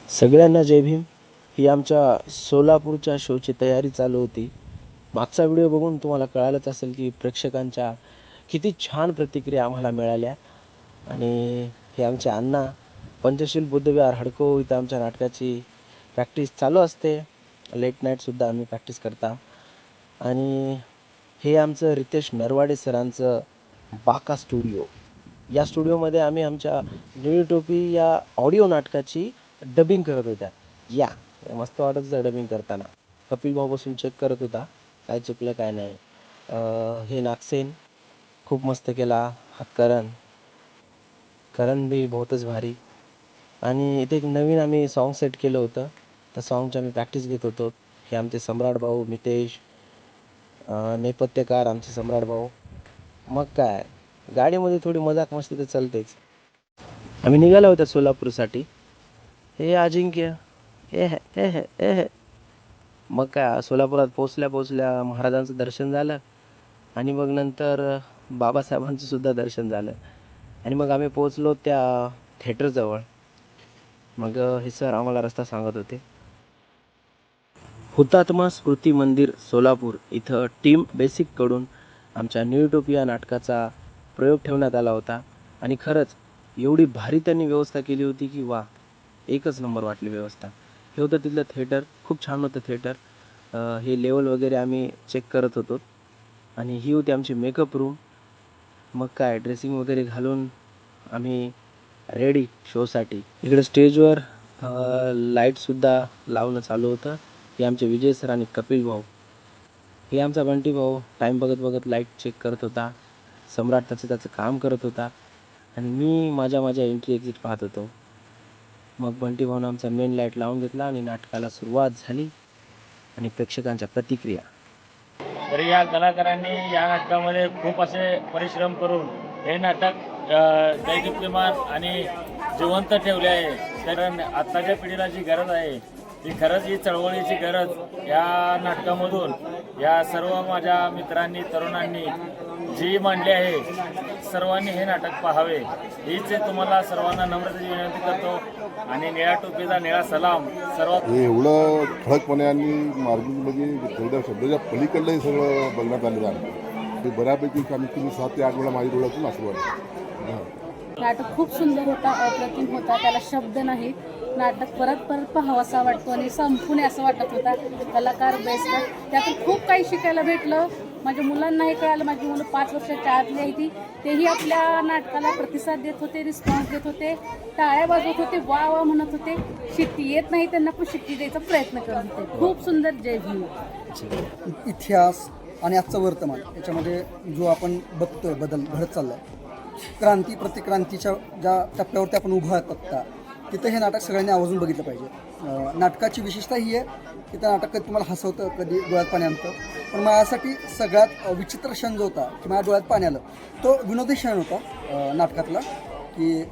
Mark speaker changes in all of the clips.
Speaker 1: सगळ्यांना जय भीम. ही आमच्या सोलापूरच्या शोची तयारी चालू होती. मागचा व्हिडिओ बघून तुम्हाला कळालंच असेल की प्रेक्षकांच्या किती छान प्रतिक्रिया आम्हाला मिळाल्या. आणि हे आमचे अण्णा पंचशील बुद्धविहार हडको इथं आमच्या नाटकाची प्रॅक्टिस चालू असते. लेट नाईटसुद्धा आम्ही प्रॅक्टिस करता. आणि हे आमचं रितेश नरवाडे सरांचं बाका स्टुडिओ. या स्टुडिओमध्ये आम्ही आमच्या निळी टोपी या ऑडिओ नाटकाची डबिंग करत होत्या. या मस्त वाटत होतं डबिंग करताना. कपिल भाऊ बसून चेक करत होता काय चुकलं काय नाही. हे नागसेन खूप मस्त केला. हातकरण करण बी बहुतच भारी. आणि इथे एक नवीन आम्ही सॉन्ग सेट केलं होतं. त्या सॉन्गची आम्ही प्रॅक्टिस घेत होतो. हे आमचे सम्राट भाऊ मितेश, नेपथ्यकार आमचे सम्राट भाऊ. मग काय गाडीमध्ये थोडी मजाक मस्ती तर चालतेच. आम्ही निघालो होतो सोलापूरसाठी. हे अजिंक्य हे मग काय सोलापुरात पोचल्या महाराजांचं दर्शन झालं. आणि मग नंतर बाबासाहेबांचं सुद्धा दर्शन झालं. आणि मग आम्ही पोचलो त्या थिएटरजवळ. मग हे सर आम्हाला रस्ता सांगत होते. हुतात्मा स्मृती मंदिर सोलापूर इथं टीम बेसिककडून आमच्या न्यूटोपिया नाटकाचा प्रयोग ठेवण्यात आला होता. आणि खरंच एवढी भारी त्यांनी व्यवस्था केली होती की वा, एकच नंबर वाटली व्यवस्था. हे होतं तिथलं थिएटर. खूप छान होतं थिएटर. हे लेवल वगैरे आम्ही चेक करत होतो. आणि ही होती आमची मेकअप रूम. मग काय ड्रेसिंग वगैरे घालून आम्ही रेडी शोसाठी. इकडे स्टेजवर लाईटसुद्धा लावणं चालू होतं. हे आमचे विजय सर आणि कपिल भाऊ. हे आमचा बंटी भाऊ टाईम बघत बघत लाईट चेक करत होता. सम्राट त्याचं काम करत होता. आणि मी माझ्या एंट्री एक्झिट पाहत होतो. मग बंटी भाऊनं आमचा मेन लाईट लावून घेतला आणि नाटकाला सुरुवात झाली. आणि प्रेक्षकांच्या प्रतिक्रिया.
Speaker 2: तर या कलाकारांनी या नाटकामध्ये खूप असे परिश्रम करून हे नाटक दैदिप्यमान आणि जिवंत ठेवले आहे. कारण आत्ताच्या पिढीला जी गरज आहे ती खरंच ही चळवळीची गरज या नाटकामधून या सर्व माझ्या मित्रांनी तरुणांनी जी मांडली आहे. सर्वांनी हे नाटक पाहावे हीच तुम्हाला सर्वांना नम्रतेची विनंती करतो. आणि निळ्या टोपीचा निळा सलाम सर्व.
Speaker 3: एवढं ठळकपणे आणि मार्गिंगमध्ये तेवढ्या शब्दाच्या पलीकडलं हे सगळं बघण्यात आलेलं आहे. ते बऱ्यापैकी कमीत कमी 7 ते 8 वेळा माझ्या डोळ्यातून असं वाटतं.
Speaker 4: नाटक खूप सुंदर होता, अप्रतिम होता. त्याला शब्द नाही. नाटक परत पाहावासा वाटतो आणि संपून असं वाटत होता. कलाकार बेस्ट. त्यातून खूप काही शिकायला भेटलं. माझ्या मुलांनाही कळालं. माझी मुलं 5 वर्षाच्या आतली आहे ती. तेही आपल्या नाटकाला प्रतिसाद देत होते, रिस्पॉन्स देत होते, टाळ्या वाजवत होते, वा वा म्हणत होते. शिट्टी येत नाही त्यांना पण शिट्टी द्यायचा प्रयत्न करत होते. खूप सुंदर. जय भीम.
Speaker 5: इतिहास आणि आजचं वर्तमान याच्यामध्ये जो आपण बघतोय बदल घडत चालला आहे. क्रांती प्रतिक्रांतीच्या ज्या टप्प्यावरती आपण उभं आहात आत्ता, तिथं हे नाटक सगळ्यांनी आवर्जून बघितलं पाहिजे. नाटकाची विशेषता ही आहे की त्या नाटक कधी तुम्हाला हसवतं, कधी डोळ्यात पाणी आणतं. पण माझ्यासाठी सगळ्यात विचित्र क्षण जो होता की माझ्या डोळ्यात पाणी आलं तो विनोदी क्षण होता नाटकातला. की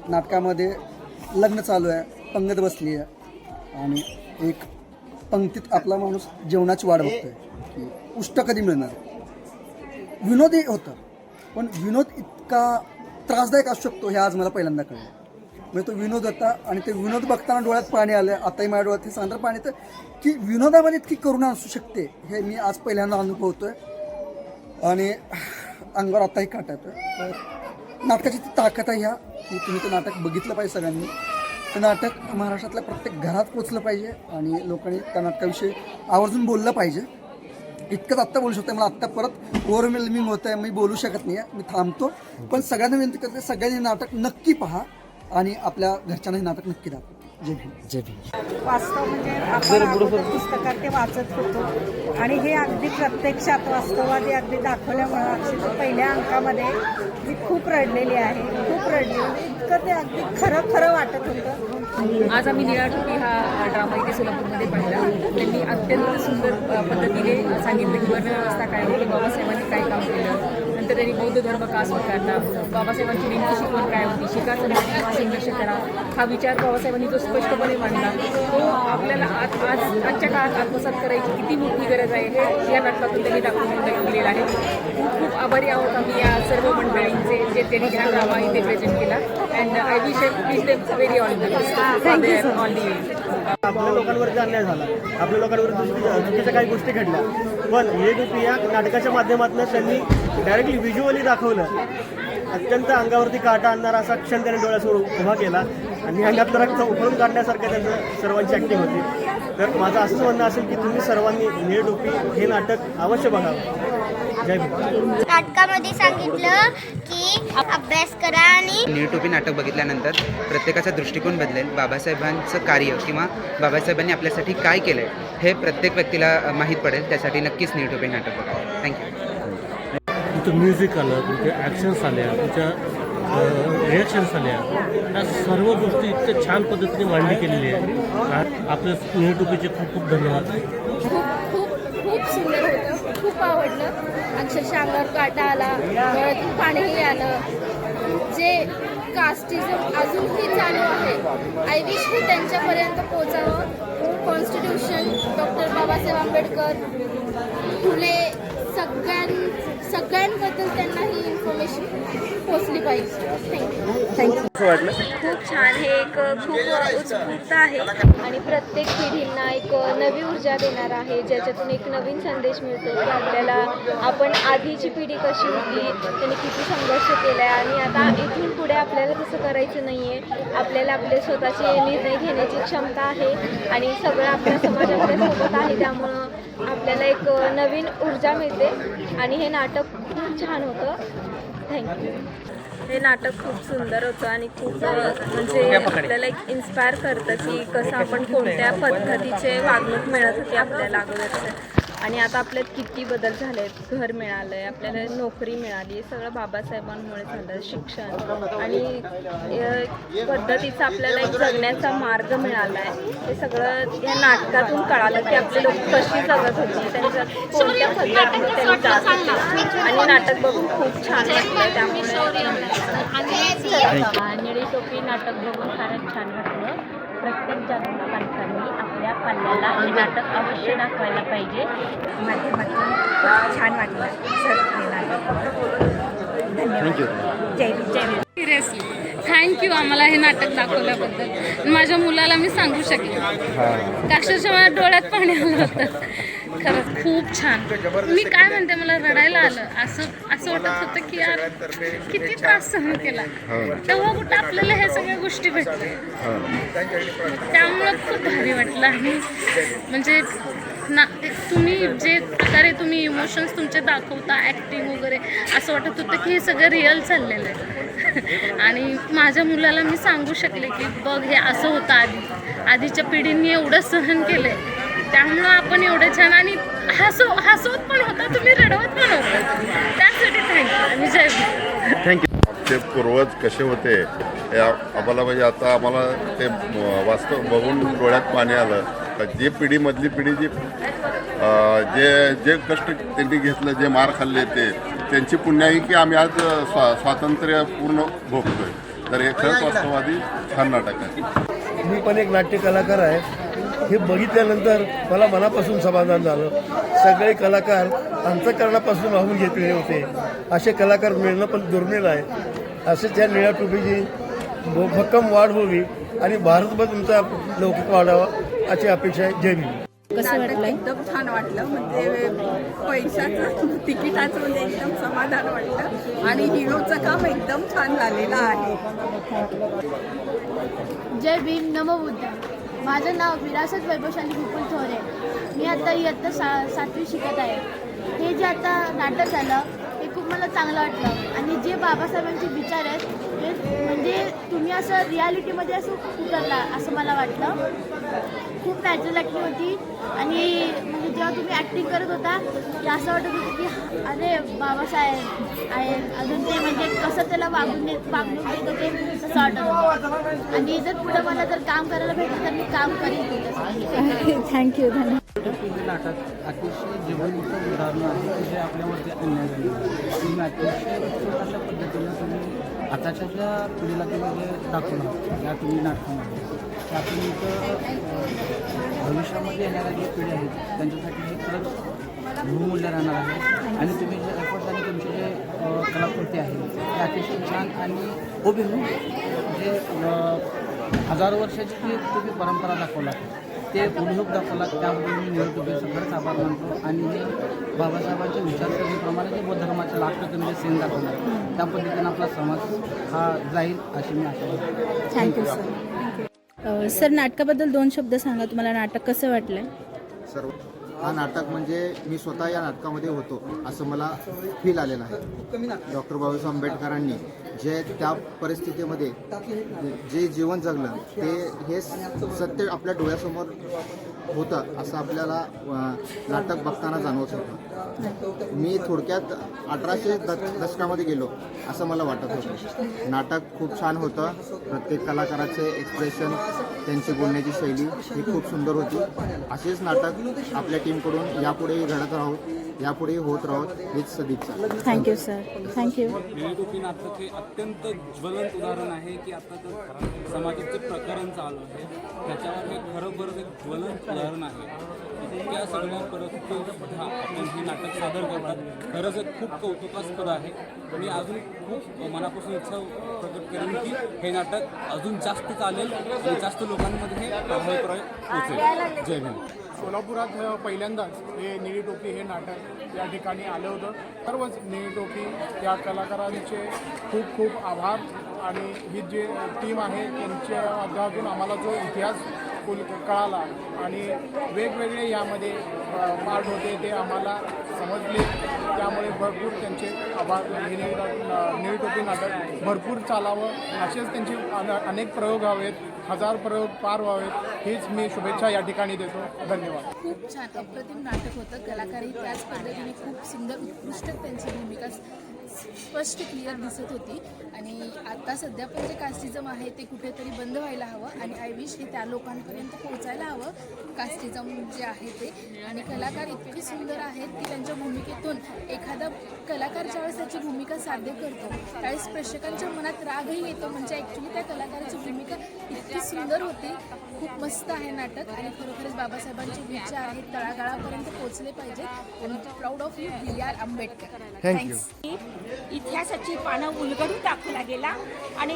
Speaker 5: नाटकामध्ये लग्न चालू आहे, पंगत बसली आहे आणि एक पंक्तीत आपला माणूस जेवणाची वाट बघतोय की उष्ट कधी मिळणार. विनोदी होतं पण विनोद इतका त्रासदायक असू शकतो हे आज मला पहिल्यांदा कळलं. म्हणजे तो विनोद होता आणि ते विनोद बघताना डोळ्यात पाणी आलं. आताही माझ्या डोळ्यात हे सांगणार पाणी येतं की विनोदामध्ये इतकी करुणा असू शकते हे मी आज पहिल्यांदा अनुभवतोय. आणि अंगावर आताही काटा येतोय. तर नाटकाची ती ताकद आहे ह्या की तुम्ही ते नाटक बघितलं पाहिजे सगळ्यांनी. ते नाटक महाराष्ट्रातल्या प्रत्येक घरात पोचलं पाहिजे आणि लोकांनी त्या नाटकाविषयी आवर्जून बोललं पाहिजे. इतकंच आत्ता बोलू शकतो. मला आत्ता परत ओव्हरवेल्मिंग होतं आहे, मी बोलू शकत नाही आहे, मी थांबतो. पण सगळ्यांना विनंती करते सगळ्यांनी नाटक नक्की पहा आणि आपल्या घरच्यांना हे नाटक नक्की दाखवा. जय भीम.
Speaker 1: जय भीम.
Speaker 6: वास्तव म्हणजे आपण पुस्तकात ते वाचत होतो आणि हे अगदी प्रत्यक्षात वास्तवादी अगदी दाखवल्यामुळं अक्षरशः पहिल्या अंकामध्ये मी खूप रडलेली आहे. खूप रडली. म्हणजे इतकं ते अगदी खरं वाटत होतं.
Speaker 7: आज आम्ही निळा टोपी हा ड्रामा इथे सोलापूरमध्ये पाहिला. त्यांनी अत्यंत सुंदर पद्धतीने सांगितलं की वर्णव्यवस्था काय होती, बाबासाहेबांनी काय काम केलं, त्यानंतर त्यांनी बौद्ध धर्म का स्वीकारला, बाबासाहेबांची नेमकी शिकवण काय होती, शिका समाजाचा संघर्ष करा, हा विचार बाबासाहेबांनी जो स्पष्टपणे मांडला तो आपल्याला आजच्या काळात आत्मसात करायची किती मोठी गरज आहे हे या नाटकातून त्यांनी दाखवून दिलेलं आहे. खूप खूप आभारी आहोत आम्ही या सर्व मंडळींचे जे त्यांनी हा ड्रामा इथे प्रेझेंट केला. And I wish them very all the best all the way.
Speaker 8: आपल्या लोकांवरती अन्याय झाला, आपल्या लोकांवर चुकीच्या काही गोष्टी घडल्या, पण हे गोष्टी या नाटकाच्या माध्यमातून त्यांनी डायरेक्टली व्हिज्युअली दाखवलं. अत्यंत अंगावरती काटा आणणारा असा क्षण त्याने डोळ्यासमोर उभा केला आणि अंगात रक्त उकळून काढण्यासारखं त्यांचं सर्वांची ॲक्टिंग होती. तर माझं असंच म्हणणं असेल की तुम्ही सर्वांनी निळ टोपी हे नाटक अवश्य बघावं. जय भीम.
Speaker 9: नाटकामध्ये सांगितलं की अभ्यास करा आणि
Speaker 10: निळ टोपी नाटक बघितल्यानंतर प्रत्येकाचा दृष्टिकोन बदलेल. बाबासाहेबांचं कार्य किंवा बाबासाहेबांनी आपल्यासाठी काय केलं आहे हे प्रत्येक व्यक्तीला माहीत पडेल. त्यासाठी नक्कीच निळ टोपी नाटक बघावं. थँक्यू.
Speaker 8: तुमचं म्युझिक आलं, तुमच्या ॲक्शन्स आल्या, तुमच्या रिॲक्शन्स आल्या, या सर्व गोष्टी इतक्या छान पद्धतीने मांडणी केलेली आहे. आपल्या निळ टोपीचे खूप खूप धन्यवाद.
Speaker 4: खूप सुंदर होतं, खूप आवडलं. अक्षरशः अंगावर काटा आला, डोळ्यातून पाणीही आलं. जे कास्टिझम अजूनही चालू आहे, आय विश हे त्यांच्यापर्यंत पोचावं. कॉन्स्टिट्यूशन, डॉक्टर बाबासाहेब आंबेडकर, फुले, सगळ्यांबद्दल त्यांना ही इन्फॉर्मेशन पोचली पाहिजे. थँक्यू.
Speaker 9: खूप छान. हे एक खूप उत्स्फूर्त आहे आणि प्रत्येक पिढींना एक नवी ऊर्जा देणार आहे, ज्याच्यातून एक नवीन संदेश मिळतो की आपल्याला आपण आधीची पिढी कशी होती, त्यांनी किती संघर्ष केला आहे आणि आता इथून पुढे आपल्याला तसं करायचं नाही आहे. आपल्याला आपले स्वतःचे निर्णय घेण्याची क्षमता आहे आणि सगळं आपल्या समाज आपल्यासोबत आहे. त्यामुळं आपल्याला एक नवीन ऊर्जा मिळते आणि हे नाटक खूप छान होतं. थँक्यू. हे नाटक खूप सुंदर होतं आणि खूप म्हणजे आपल्याला एक इन्स्पायर करतं की कसं आपण कोणत्या पद्धतीचे वागणूक मिळत होती आपल्याला अगोदरचं आणि आता आपल्यात किती बदल झाले आहेत. घर मिळालं आहे, आपल्याला नोकरी मिळाली, हे सगळं बाबासाहेबांमुळे झालं. शिक्षण आणि पद्धतीचा आपल्याला एक जगण्याचा मार्ग मिळाला आहे. हे सगळं या नाटकातून कळालं की आपले लोक कशी जगत होती, त्यांच्या कोणत्या पद्धतीने त्यांनी जात होते आणि नाटक बघून खूप छान वाटलं. त्यामुळे
Speaker 11: निळी टोपी नाटक बघून फारच छान वाटलं. प्रत्येक जागरूक आपल्या पाल्याला हे नाटक अवश्य दाखवायला पाहिजे. माध्यमातून खूप छान वाटलं सर हे नाटक. धन्यवाद. जय भीम. जय भीम.
Speaker 4: सिरियसली थँक्यू आम्हाला हे नाटक दाखवल्याबद्दल. माझ्या मुलाला मी सांगू शकले, अक्षरशः माझ्या डोळ्यात पाणी आलं होतं. खरंच खूप छान. मी काय म्हणते, मला रडायला आलं. असं वाटत होतं की यार किती त्रास सहन केला, तेव्हा कुठं आपल्याला ह्या सगळ्या गोष्टी भेटल्या. त्यामुळं खूप भारी वाटलं. आणि म्हणजे तुम्ही जे प्रकारे तुम्ही इमोशन्स तुमचे दाखवता, ॲक्टिंग वगैरे, असं वाटत होतं की हे सगळं रिअल चाललेलं आहे. आणि माझ्या मुलाला मी सांगू शकले की बघ हे असं होतं, आधीच्या पिढींनी एवढं सहन केलं आहे, त्यामुळं आपण एवढं छान आणि हसवत पण होता, तुम्ही रडवत पण होता. त्यासाठी थँक्यू आणि जय भीम.
Speaker 3: थँक्यू. आमचे पूर्वज कसे होते हे आम्हाला म्हणजे आता आम्हाला ते वास्तव बघून डोळ्यात पाणी आलं. जे पिढीमधली पिढी जे कष्ट त्यांनी घेतलं, जे मार खाल्ले, त्यांची पुण्याई की आम्ही आज स्वातंत्र्य पूर्ण भोगतोय. तर हे खरंच वास्तववादी छान नाटक आहे.
Speaker 8: मी पण एक नाट्य कलाकार आहे. हे बघितल्यानंतर मला मनापासून समाधान झालं. सगळे कलाकार अंतःकरणापासून वाहून घेतलेले होते. असे कलाकार मिळणं पण दुर्मिळ आहे. असेच या निळ्या टोपीची भक्कम वाढ व्हावी आणि भारतभर तुमचा लौकिक वाढावा अशी अपेक्षा आहे. जय भीम.
Speaker 6: कसं वाटलं? एकदम छान वाटलं. म्हणजे पैशाचं तिकिटाचं म्हणजे एकदम समाधान वाटलं आणि हिरोचं काम एकदम छान झालेलं आहे.
Speaker 4: जय भीम. नमो बुद्ध. माझं नाव विरासत वैभवशाली विपुल थोरे. मी आता इयत्ता 7वी शिकत आहे. हे जे आता नाटक झालं हे खूप मला चांगलं वाटलं आणि जे बाबासाहेबांचे विचार आहेत ते म्हणजे तुम्ही असं रियालिटीमध्ये असं उतरला असं मला वाटलं. खूप नॅचरल ॲक्टिंग होती आणि म्हणजे जेव्हा तुम्ही ॲक्टिंग करत होता की असं वाटत होतं की अरे बाबासाहेब आहे. अजून ते म्हणजे कसं त्याला वागणूक देत होते तसं वाटत होतं. आणि जर पुढं मला जर काम करायला भेटलं तर मी काम करीन.
Speaker 6: थँक्यू. धन्यवाद.
Speaker 5: हे नाटक अतिशय जिवंत उदाहरण आहे की जे आपल्यावरती अन्याय झालेला आहे. तुम्ही अतिशय उत्कृष्ट अशा पद्धतीनं तुम्ही आताच्या ज्या पिढीला तुम्ही जे दाखवलं या तुम्ही नाटकामध्ये त्यातून इथं भविष्यामध्ये येणाऱ्या ज्या पिढी आहेत त्यांच्यासाठी हे खरंच बहुमूल्य राहणार आहे. आणि तुम्ही जे एफर्ट्स आणि तुमचे जे कलाकृती आहे ते अतिशय छान आणि हुबेहूब जे हजारो वर्षाची जी तुम्ही परंपरा दाखवला ते हुबेहूब दाखवला त्याबद्दल मी निवडणुकीचं खरंच आभार मानतो. आणि हे बाबासाहेबांच्या विचारसरणीप्रमाणे जे बौद्ध धर्माचे लास्ट तुम्ही जे सेन दाखवला त्या पद्धतीनं आपला समाज हा जाईल अशी मी आशा करतो.
Speaker 12: Thank you sir. सर नाटकाबद्दल 2 शब्द सांगा. तुम्हाला नाटक कसं वाटलं?
Speaker 13: सर्व हा नाटक म्हणजे मी स्वतः या नाटकामध्ये होतो असं मला फील आलेलं आहे. डॉक्टर बाबासाहेब आंबेडकरांनी जे त्या परिस्थितीमध्ये जे जीवन जगलं ते हे सत्य आपल्या डोळ्यासमोर होतं असं आपल्याला नाटक बघताना जाणवत होतं. मी थोडक्यात 1800 दशकामध्ये गेलो असं मला वाटत होतं. नाटक खूप छान होतं. प्रत्येक कलाकाराचे एक्सप्रेशन त्यांची बोलण्याची शैली ही खूप सुंदर होती. असेच नाटक आपल्या टीमकडून यापुढेही घडत राहोत, यापुढेही होत राहोत हीच सदिच्छा.
Speaker 12: Thank you sir. थँक्यू.
Speaker 14: निळटोपी नाटक हे अत्यंत ज्वलंत उदाहरण आहे की आता तर समाजाचे प्रकरण चालू आहे त्याच्यावर हे खरोखर एक ज्वलंत उदाहरण आहे. इतक्या सगळ्या परिस्थितीसुद्धा आपण हे नाटक सादर करतात खरंच एक खूप कौतुकास्पद आहे. मी अजून खूप मनापासून इच्छा प्रकट करेन की हे नाटक अजून जास्त चालेल आणि जास्त लोकांमध्ये हे प्रभावीपणे पोचेल. जय भीम.
Speaker 15: सोलापुरात पहिल्यांदाच हे निळी टोपी हे नाटक या ठिकाणी आलं होतं. सर्वच निळी टोपी या कलाकारांचे खूप खूप आभार. आणि ही जी टीम आहे त्यांच्या माध्यमातून आम्हाला जो इतिहास कळाला आणि वेगवेगळे यामध्ये पार्ट होते ते आम्हाला समजले. त्यामुळे भरपूर त्यांचे आभार. हे निळी टोपी नाटक भरपूर चालावं असेच त्यांचे अनेक प्रयोग व्हावेत, 1000 प्रयोग पार व्हावेत हीच मी शुभेच्छा या ठिकाणी देतो. धन्यवाद.
Speaker 4: खूप छान अप्रतिम नाटक होतं. कलाकारही त्याच पद्धतीने खूप सुंदर उत्कृष्ट त्यांची भूमिका स्पष्ट क्लिअर दिसत होती. आणि आता सध्या पण जे कास्टिझम आहे ते कुठेतरी बंद व्हायला हवं आणि आय विश हे त्या लोकांपर्यंत पोहोचायला हवं कास्टिझम जे आहे ते. आणि कलाकार इतके सुंदर आहेत की त्यांच्या भूमिकेतून एखादा कलाकार ज्यावेळेस त्याची भूमिका साध्य करतो त्यावेळेस प्रेक्षकांच्या मनात रागही येतो. म्हणजे ॲक्च्युली त्या कलाकाराची भूमिका इतकी सुंदर होती. खूप मस्त आहे नाटक आणि खरोखरच बाबासाहेबांचे विचार आहेत तळागाळापर्यंत पोहोचले पाहिजे. आणि proud of you B.R. Ambedkar.
Speaker 13: Thank you.
Speaker 11: इतिहासाची पानं उलगडून दाखवला गेला आणि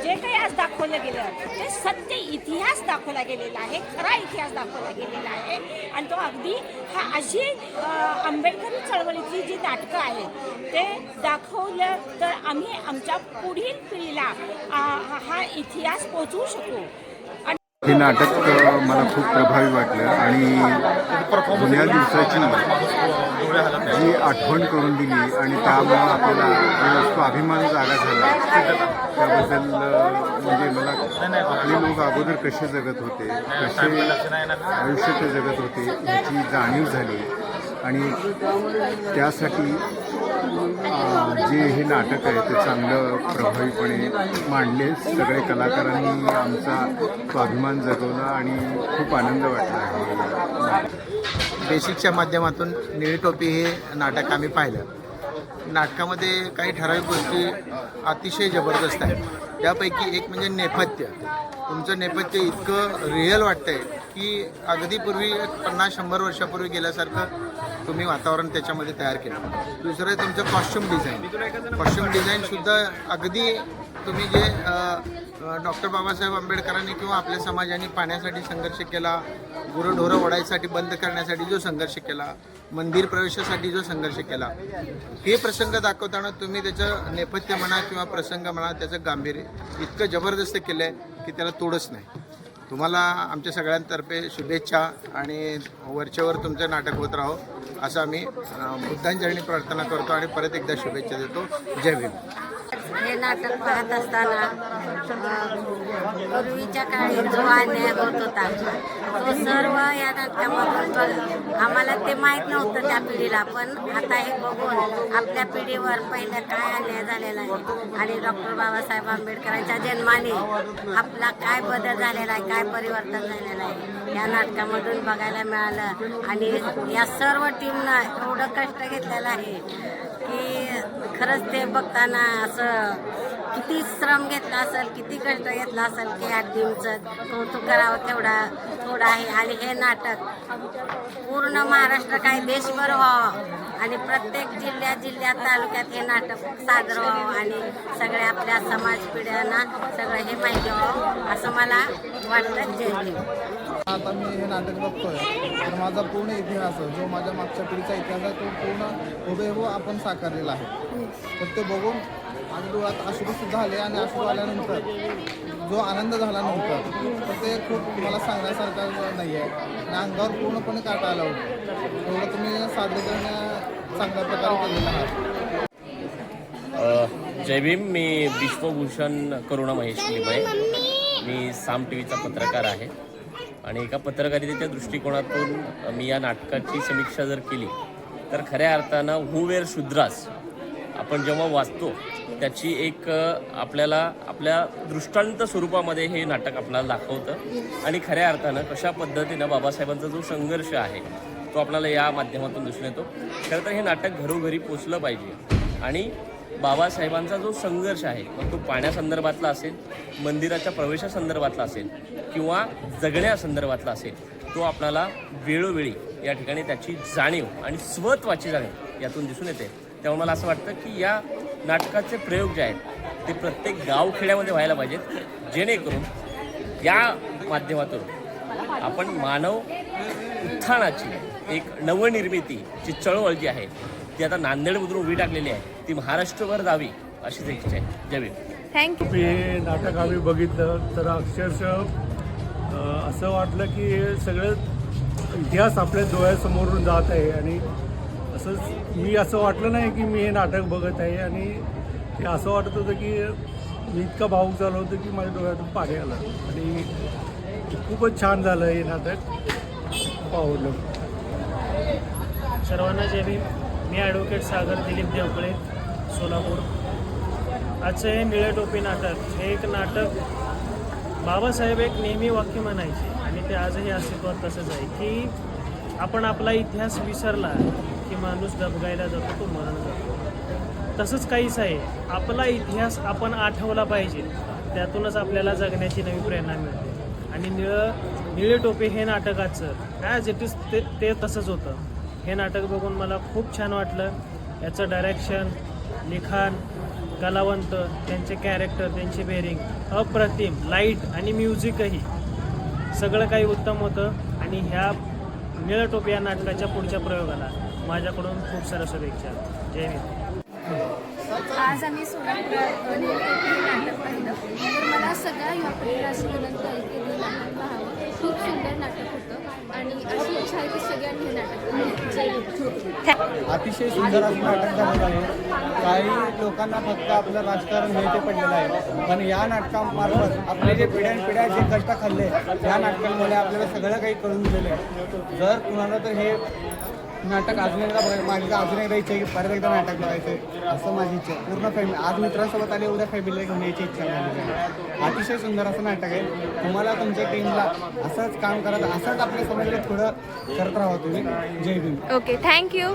Speaker 11: जे काही आज दाखवलं गेलं ते सत्य इतिहास दाखवला गेलेला आहे, खरा इतिहास दाखवला गेलेला आहे. आणि तो अगदी हा अशी आंबेडकरी चळवळीतली जी नाटकं आहेत ते दाखवलं तर आम्ही आमच्या पुढील पिढीला हा इतिहास पोचवू शकू.
Speaker 3: हे नाटक मला खूप प्रभावी वाटलं आणि जुन्या दिवसाची जी आठवण करून दिली आणि त्यामुळं आपल्याला स्वाभिमान जागा झाला त्याबद्दल म्हणजे मला आपले लोक अगोदर कसे जगत होते, कसे आयुष्य ते जगत होते याची जाणीव झाली. आणि त्यासाठी जे हे नाटक आहे ते चांगलं प्रभावीपणे मांडले. सगळे कलाकारांनी आमचा स्वाभिमान जगवला आणि खूप आनंद वाटला आहे.
Speaker 13: बेसिकच्या माध्यमातून निळी टोपी हे नाटक आम्ही पाहिलं. नाटकामध्ये काही ठराविक गोष्टी अतिशय जबरदस्त आहेत. त्यापैकी एक म्हणजे नेपथ्य. तुमचं नेपथ्य इतकं रिअल वाटतंय की अगदी पूर्वी 50-100 वर्षापूर्वी गेल्यासारखं तुम्ही वातावरण त्याच्यामध्ये तयार केलं. दुसरं तुमचं कॉस्ट्युम डिझाईन. कॉस्ट्युम डिझाईनसुद्धा अगदी तुम्ही जे डॉक्टर बाबासाहेब आंबेडकरांनी किंवा आपल्या समाजाने पाण्यासाठी संघर्ष केला, गुरंढोरं ओढायसाठी बंद करण्यासाठी जो संघर्ष केला, मंदिर प्रवेशासाठी जो संघर्ष केला, हे प्रसंग दाखवताना तुम्ही त्याचं नेपथ्य म्हणा किंवा प्रसंग म्हणा त्याचं गांभीर्य इतकं जबरदस्त केलं आहे की त्याला तोडच नाही. तुम्हाला आमच्या सगळ्यांतर्फे शुभेच्छा आणि वरच्यावर तुमचं नाटक होत राहो असं आम्ही बुद्धांचरणी प्रार्थना करतो आणि परत एकदा शुभेच्छा देतो. जय भीम.
Speaker 6: हे नाटक पाहत असताना पूर्वीच्या काळी जो अन्याय होत होता तो सर्व या नाटकामधून आम्हाला ते माहीत नव्हतं त्या पिढीला. पण
Speaker 16: पण आता हे बघून आपल्या पिढीवर पहिलं काय अन्याय झालेला आहे आणि डॉक्टर बाबासाहेब आंबेडकरांच्या जन्माने आपला काय बदल झालेला आहे, काय परिवर्तन झालेलं आहे या नाटकामधून बघायला मिळालं. आणि या सर्व टीमनं एवढं कष्ट घेतलेलं आहे की खरंच ते बघताना असं किती श्रम घेतला असेल, किती कष्ट घेतला असेल की ह्या टीमचं कौतुक करावं थोडं आहे. आणि हे नाटक पूर्ण महाराष्ट्र काय देशभर व्हावं आणि प्रत्येक जिल्ह्यात तालुक्यात हे नाटक साजरं व्हावं आणि सगळ्या आपल्या समाज पिढ्यांना सगळं हे माहिती व्हावं असं मला वाटतं. जय भीम.
Speaker 17: आता मी हे नाटक बघतोय तर माझा पूर्ण इतिहास जो माझ्या मागच्या पिढीचा इतिहास आहे तो पूर्ण हुबेहूब आपण साकारलेला आहे. तर ते बघून माझ्या डोळ्यात अश्रूसुद्धा आले आणि अश्रू आल्यानंतर जो आनंद झाला नंतर तर ते खूप मला सांगण्यासारखं नाही आहे आणि अंगावर पूर्णपणे काटा आला होता. एवढं तुम्ही सादरीकरण चांगल्या प्रकारे केलेलं आहात.
Speaker 18: जय भीम. मी विश्वभूषण करुणा महेश लिबाई. मी साम टी व्हीचा पत्रकार आहे आणि एका पत्रकारितेच्या दृष्टिकोनातून मी या नाटकाची समीक्षा जर केली तर खऱ्या अर्थानं हू वेअर शूद्रास आपण जेव्हा वाचतो त्याची एक आपल्याला आपल्या दृष्टांत स्वरूपामध्ये हे नाटक आपल्याला दाखवतं आणि खऱ्या अर्थानं कशा पद्धतीनं बाबासाहेबांचा जो संघर्ष आहे तो आपल्याला या माध्यमातून दिसून येतो. खरं तर हे नाटक घरोघरी पोचलं पाहिजे आणि बाबासाहेबांचा जो संघर्ष आहे मग तो पाण्यासंदर्भातला असेल, मंदिराच्या प्रवेशासंदर्भातला असेल किंवा जगण्यासंदर्भातला असेल, तो आपल्याला वेळोवेळी या ठिकाणी त्याची जाणीव आणि स्वत्वाची जाणीव यातून दिसून येते. त्यामुळे मला असं वाटतं की या नाटकाचे प्रयोग जे आहेत ते प्रत्येक गावखेड्यामध्ये व्हायला पाहिजेत, जेणेकरून या माध्यमातून आपण मानव उत्थानाची एक नवनिर्मितीची चळवळ जी आहे ती आता नांदेडमधून उभी टाकलेली आहे, ती महाराष्ट्रभर जावी अशीच इच्छा आहे. जय भीम.
Speaker 12: थँक्यू.
Speaker 19: हे नाटक आम्ही बघितलं तर अक्षरशः असं वाटलं की सगळं इतिहास आपल्या डोळ्यासमोरून जात आहे आणि असंच मी असं वाटलं नाही की मी हे नाटक बघत आहे आणि ते असं वाटत होतं की मी इतका भावूक झालो होतो की माझ्या डोळ्यातून पाणी आलं आणि खूपच छान झालं हे नाटक. खूप आवडलं.
Speaker 20: सर्वांना जय भीम. मी ॲडव्होकेट सागर दिलीप देवकळे, सोलापूर. आजचं हे निळे टोपी नाटक हे एक नाटक बाबासाहेब एक नेहमी वाक्य म्हणायचे आणि ते आजही अस्तित्वात तसंच आहे की आपण आपला इतिहास विसरला की माणूस डबगायला जातो, तो मरण जातो. तसंच काहीच आहे. आपला इतिहास आपण आठवला पाहिजे, त्यातूनच आपल्याला जगण्याची नवी प्रेरणा मिळते. आणि निळे टोपे हे नाटकाचं ॲज इट इज ते तसंच होतं. हे नाटक बघून मला खूप छान वाटलं. याचं डायरेक्शन, लिखाण, कलावंत, त्यांचे कॅरेक्टर, त्यांची बेरिंग अप्रतिम, लाईट आणि म्युझिकही सगळं काही उत्तम होतं. आणि ह्या निळं टोपी या नाटकाच्या पुढच्या प्रयोगाला माझ्याकडून खूप साऱ्या शुभेच्छा. जय हिंद.
Speaker 12: आज आम्ही सोलापूर निळे टोपी हे नाटक पाहिलं तर मला सगळ्या युवा पिढीला अशी विनंती आहे की हे नाटक पाहावं. खूप सुंदर नाटक होतं आणि अशी इच्छा आहे की सगळ्यांनी हे नाटक पाहावं. जय हिंद.
Speaker 17: अतिशय सुंदर असं नाटक झालेलं आहे. काही लोकांना फक्त आपलं राजकारण हे ते पडलेलं आहे पण या नाटकामार्फत आपले जे पिढ्यानपिढ्या जे कष्ट खाल्ले या नाटकांमुळे आपल्याला सगळं काही करून दिलेलं आहे. जर कुणाला तर हे नाटक अजून एकदा माझी अजून एकदा इच्छा आहे की परत एकदा नाटक बघायचं असं माझी इच्छा आहे. पूर्ण फॅमिली आज मित्रांसोबत आले, उद्या फॅमिलीला घेऊन यायची इच्छा आहे. अतिशय सुंदर असं नाटक आहे. तुम्हाला तुमच्या टीमला असंच काम करत असंच आपल्या समाजाला थोडं करत राहा तुम्ही. जय भीम.
Speaker 12: Okay, thank you.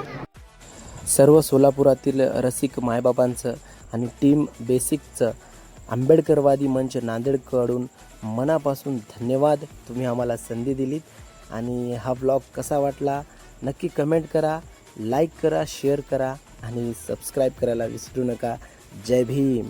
Speaker 1: सर्व सोलापुरातील रसिक मायबापांचं आणि टीम बेसिकचं आंबेडकरवादी मंच नांदेडकडून मनापासून धन्यवाद. तुम्ही आम्हाला संधी दिलीत आणि हा ब्लॉग कसा वाटला नक्की कमेंट करा, लाईक करा, शेअर करा आणि सबस्क्राईब करायला विसरू नका. जय भीम.